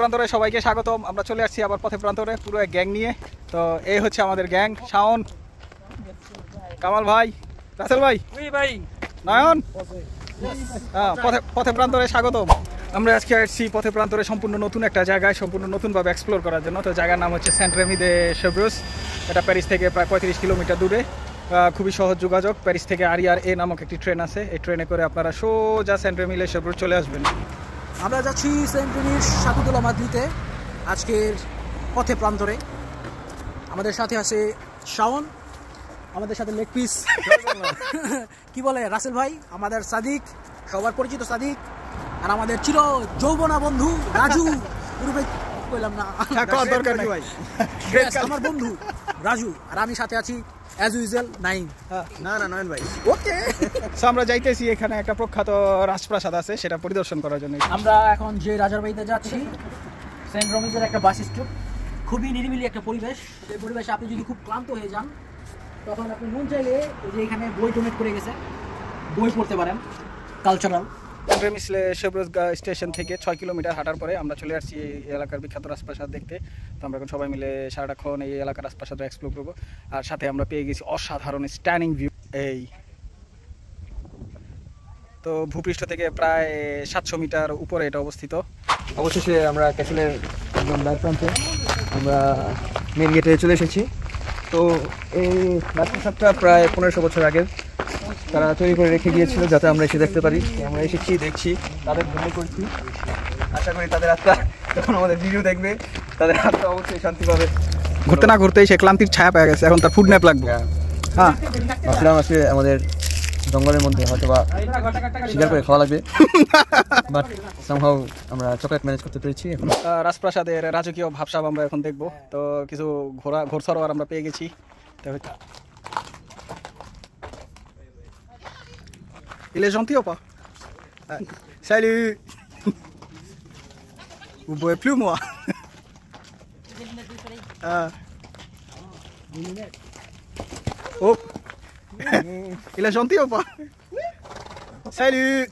প্রান্তরে সবাইকে স্বাগতম। আমরা চলে আসছি আবার পথে প্রান্তরে পুরো এক গ্যাং নিয়ে। তো এই হচ্ছে আমাদের গ্যাং, শাওন, কামাল ভাই, রাসেল ভাই, নয়ন। পথে প্রান্তরে স্বাগতম। আমরা আজকে আসছি পথে প্রান্তরে সম্পূর্ণ নতুন একটা জায়গায়, সম্পূর্ণ নতুনভাবে এক্সপ্লোর করার জন্য। তো জায়গার নাম হচ্ছে সেন্ট রেমি দে চেভ্রুস। এটা প্যারিস থেকে প্রায় 35 কিলোমিটার দূরে। খুবই সহজ যোগাযোগ। প্যারিস থেকে RER নামক একটি ট্রেন আছে, এই ট্রেনে করে আপনারা সোজা সেন্ট রেমি দে চেভ্রুস চলে আসবেন। আমরা যাচ্ছি সেন্ট রেমির সাকুদুলা মাদ্রিতে আজকের পথে প্রান্তরে। আমাদের সাথে আছে শাওন, আমাদের সাথে লেগ পিস কি বলে রাসেল ভাই, আমাদের সাদিক, সবার পরিচিত সাদিক, আর আমাদের চির যৌবনা বন্ধু রাজু। বললাম না দরকার নেই ভাই, আমার বন্ধু রাজু। আর আমি সাথে আছি অ্যাজ ইউজুয়াল নাইম। না নয়ন ভাই। ওকে, আমরা যাইতেছি, এখানে একটা প্রখ্যাত রাজপ্রাসাদ আছে, সেটা পরিদর্শন করার জন্য। আমরা এখন যে রাজার বাড়িতে যাচ্ছি, সেন্ট রমিজের একটা বাস স্টপ। খুবই নিরিবিলি একটা পরিবেশ। এই পরিবেশে আপনি যদি খুব ক্লান্ত হয়ে যান, তখন আপনি মন চাইলে যে এখানে বই ডোনেট করে গেছে, বই পড়তে পারেন, কালচারাল। সেন্ট রেমি দে চেভ্রুস স্টেশন থেকে 6 কিলোমিটার হাঁটার পরে আমরা চলে আসছি এই এলাকার বিখ্যাত রাজপ্রাসাদ দেখতে। তো আমরা এখন সবাই মিলে সারাক্ষণ এই এলাকার রাজপ্রাসাদ এক্সপ্লোর করবো। আর সাথে আমরা পেয়ে গেছি অসাধারণ স্ট্যান্ডিং ভিউ। এই তো ভূপৃষ্ঠ থেকে প্রায় 700 মিটার উপরে এটা অবস্থিত। অবশেষে আমরা ক্যাসেলের একদম দ্বার প্রান্তে আমরা মেন গেটে চলে এসেছি। তো এই রাজপ্রাসাদটা প্রায় 1500 বছর আগের তারা তৈরি করে রেখে গিয়েছিল, যাতে আমরা এসে দেখতে পারি। আমরা এসেছি, দেখছি, তাদের ভ্রমণ করছি। আশা করি তাদের আত্মা যখন আমাদের ভিডিও দেখবে, তাদের আত্মা অবশ্যই শান্তি পাবে। ঘুরতে না ঘুরতেই সে ক্লান্তির ছায়া পেয়ে গেছে, এখন তার ফুড ন্যাপ লাগবে। হ্যাঁ, ভাবছিলাম আজকে আমাদের জঙ্গলের মধ্যে হয়তো বা শিকার করে খাওয়া লাগবে, বাট সামহাউ আমরা চকলেট ম্যানেজ করতে পেরেছি। এখন রাজপ্রাসাদের রাজকীয় ভাবসাব আমরা এখন দেখবো। তো কিছু ঘোড়সওয়ার আমরা পেয়ে গেছি। Il est gentil ou pas? Salut. Vous boivez plus moi? Oh. Il est gentil ou pas? Salut.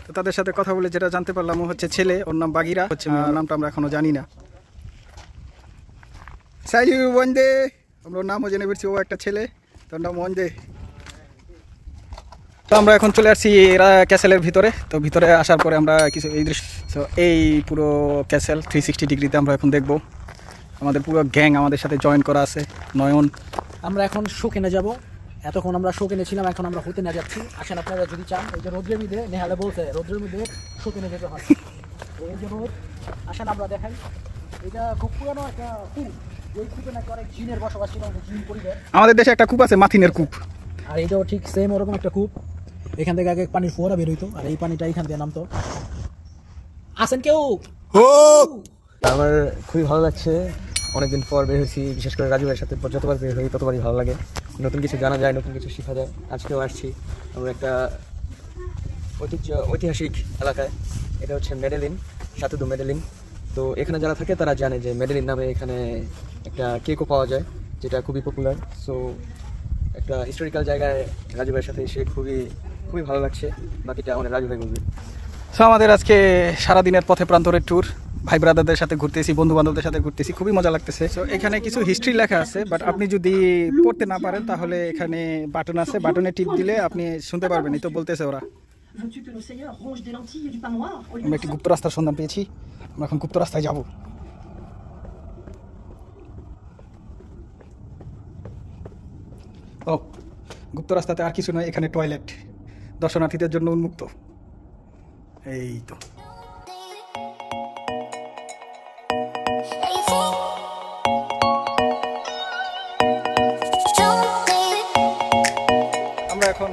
তো তাদের সাথে কথা বলে যেটা জানতে পারলাম, ও হচ্ছে ছেলে, ওর নাম বাগিরা হচ্ছে, নামটা আমরা এখনো জানি না। Salut Wande. আমরা নামও জেনে পেরেছি, ও একটা ছেলে, তোর নাম ওয়ানদে। তো আমরা এখন চলে আসছি ক্যাসেলের ভিতরে। তো ভিতরে আসার পরে আমরা কিছু এই দৃশ্য, তো এই পুরো ক্যাসেল 360 ডিগ্রিতে আমরা এখন দেখব। আমাদের পুরো গ্যাং আমাদের সাথে জয়েন করা আছে। নয়ন, আমরা এখন শো কেনে যাব। এতক্ষণ আমরা শো কিনেছিলাম, এখন আমরা হতে না যাচ্ছি। আসেন আপনারা যদি চান। এই যে রোদ্রের মধ্যে নেহালে বলছে রোদ্রের মধ্যে শো কিনে যেতে হয়। এই যে রোদ, আসেন আমরা দেখাই। এটা খুব পুরানো একটা কূপ। এই কূপে নাকি অনেক জিনের বসবাস ছিল, জিন পরিবার। আমাদের দেশে একটা কূপ আছে, মাথিনের কূপ। আর এইটাও ঠিক সেম ওরকম একটা কূপ। এখান থেকে আগে পানির ফোয়ারা বের হইতো, আর এই পানিটা এখান থেকে নামতো। আসেন কেউ। আমার খুবই ভালো লাগছে, অনেকদিন পর বের হয়েছি। বিশেষ করে রাজু ভাইয়ের সাথে যতবার বের হই ততবারই ভালো লাগে। নতুন কিছু জানা যায়, নতুন কিছু শেখা যায়। আজকেও আসছি আমরা একটা ঐতিহাসিক এলাকায়। এটা হচ্ছে মেডেলিন, চাতেউ দু মেডেলিন। তো এখানে যারা থাকে তারা জানে যে মেডেলিন নামে এখানে একটা কেকও পাওয়া যায়, যেটা খুবই পপুলার। সো একটা হিস্টোরিক্যাল জায়গায় রাজু ভাইয়ের সাথে এসে খুবই ভালো লাগছে। বাকিটা আমাদের রাজু ভাই বলবে। সো আমাদের আজকে সারাদিনের পথে প্রান্তরের ট্যুর। ভাই ব্রাদারদের সাথে ঘুরতেছি, বন্ধু বান্ধবদের সাথে ঘুরতেছি, খুবই মজা লাগতেছে। সো এখানে কিছু হিস্ট্রি লেখা আছে, বাট আপনি যদি পড়তে না পারেন তাহলে এখানে বাটন আছে, বাটনে টিপ দিলে আপনি শুনতে পারবেন। এই তো বলতেছে ওরা। আমরা একটি গুপ্ত রাস্তার সন্ধান পেয়েছি, আমরা এখন গুপ্ত রাস্তায় যাব। ও, গুপ্ত রাস্তাতে আর কিছু নয়, এখানে টয়লেট দর্শনার্থীদের জন্য উন্মুক্ত। এই তো আমরা এখন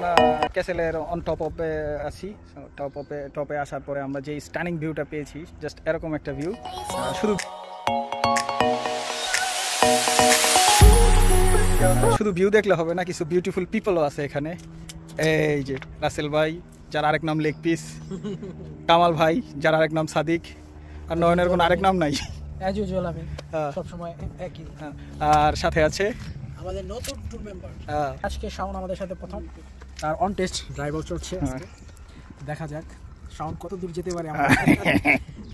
ক্যাসেলের অন টপ অফে আছি। টপে আসার পরে আমরা যে স্টানিং ভিউটা পেয়েছি, জাস্ট এরকম একটা ভিউ। শুধু ভিউ দেখলে হবে না, কিছু বিউটিফুল পিপলও আছে এখানে। এই যে রাসেল ভাই, যার আরেক নাম লেগ পিস, কামাল ভাই, যার আরেক নাম সাদিক, আর নয়নের কোনো আরেক নাম নাই। অ্যাজ ইউজুয়াল আমি সব সময় একই। আর সাথে আছে আমাদের নতুন ট্যুর মেম্বার। আজকে শাওন আমাদের সাথে প্রথম, আর অন টেস্ট ড্রাইভার চলছে। দেখা যাক শাওন কত দূর যেতে পারে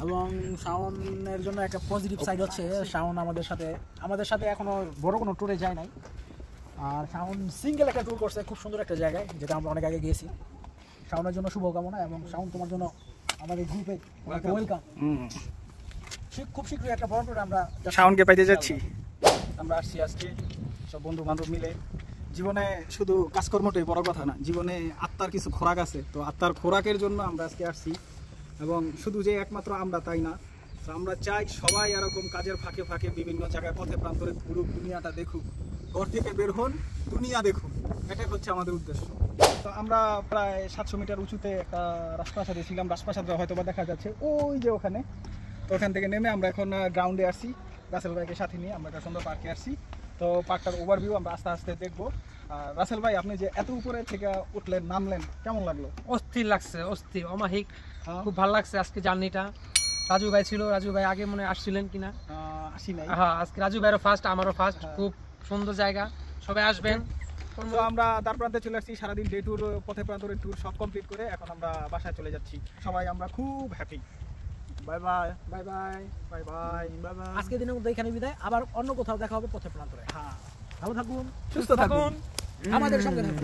এবং শাওনের জন্য একটা পজিটিভ সাইড হচ্ছে শাওন আমাদের সাথে এখনো বড় কোনো ট্যুরে যায় নাই, আর শাওন সিঙ্গেল একটা ট্যুর করছে খুব সুন্দর একটা জায়গায়, যেটা আমরা অনেক আগে গিয়েছি। শাওনের জন্য শুভকামনা, এবং শাওন তোমার জন্য আমাদের গ্রুপে ওয়েলকাম। খুব শীঘ্রই একটা বড় ট্যুরে আমরা শাওনকে পাইতে যাচ্ছি। আমরা আসছি আজকে সব বন্ধু বান্ধব মিলে। জীবনে শুধু কাজকর্মটাই বড় কথা না, জীবনে আত্মার কিছু খোরাক আছে, তো আত্মার খোরাকের জন্য আমরা আজকে আসছি। এবং শুধু যে একমাত্র আমরা তাই না, তো আমরা চাই সবাই এরকম কাজের ফাঁকে ফাঁকে বিভিন্ন জায়গায় পথে প্রান্তরে ঘুরুক, দুনিয়াটা দেখুক, ঘর থেকে বের হন, দুনিয়া দেখুন, এটাই হচ্ছে আমাদের উদ্দেশ্য। তো আমরা প্রায় 700 মিটার উঁচুতে একটা রাজপ্রাসাদে ছিলাম, রাজপ্রাসাদটা হয়তো বা দেখা যাচ্ছে ওই যে ওখানে। তো ওখান থেকে নেমে আমরা এখন গ্রাউন্ডে আসছি, রাসেল ভাইকে সাথে নিয়ে আমরা একটা সুন্দর পার্কে আসছি। তো পার্কটার ওভারভিউ আমরা আস্তে আস্তে দেখবো। রাসেল ভাই, আপনি যে এত উপরে থেকে উঠলেন, নামলেন, কেমন লাগলো? অস্থির লাগছে, অস্থির, অমাহিক, খুব ভালো লাগছে আজকে জার্নিটা। রাজু ভাই ছিল, রাজু ভাই আগে মনে আসছিলেন কিনা? আসি নাই। হ্যাঁ, আজকে রাজু ভাইয়েরও ফার্স্ট, আমারও ফার্স্ট। খুব সুন্দর জায়গা, সবাই আসবেন। তো আমরা দ্বার প্রান্তে চলে আসছি, সারাদিন ডে ট্যুর, পথে প্রান্তরের ট্যুর সব কমপ্লিট করে এখন আমরা বাসায় চলে যাচ্ছি। সবাই আমরা খুব happy. Bye bye bye bye bye bye bye bye. আজকের দিনের মধ্যে এখানে বিদায়, আবার অন্য কোথাও দেখা হবে পথে প্রান্তরে। হ্যাঁ, ভালো থাকুন, সুস্থ থাকুন, আমাদের সঙ্গে থাকুন।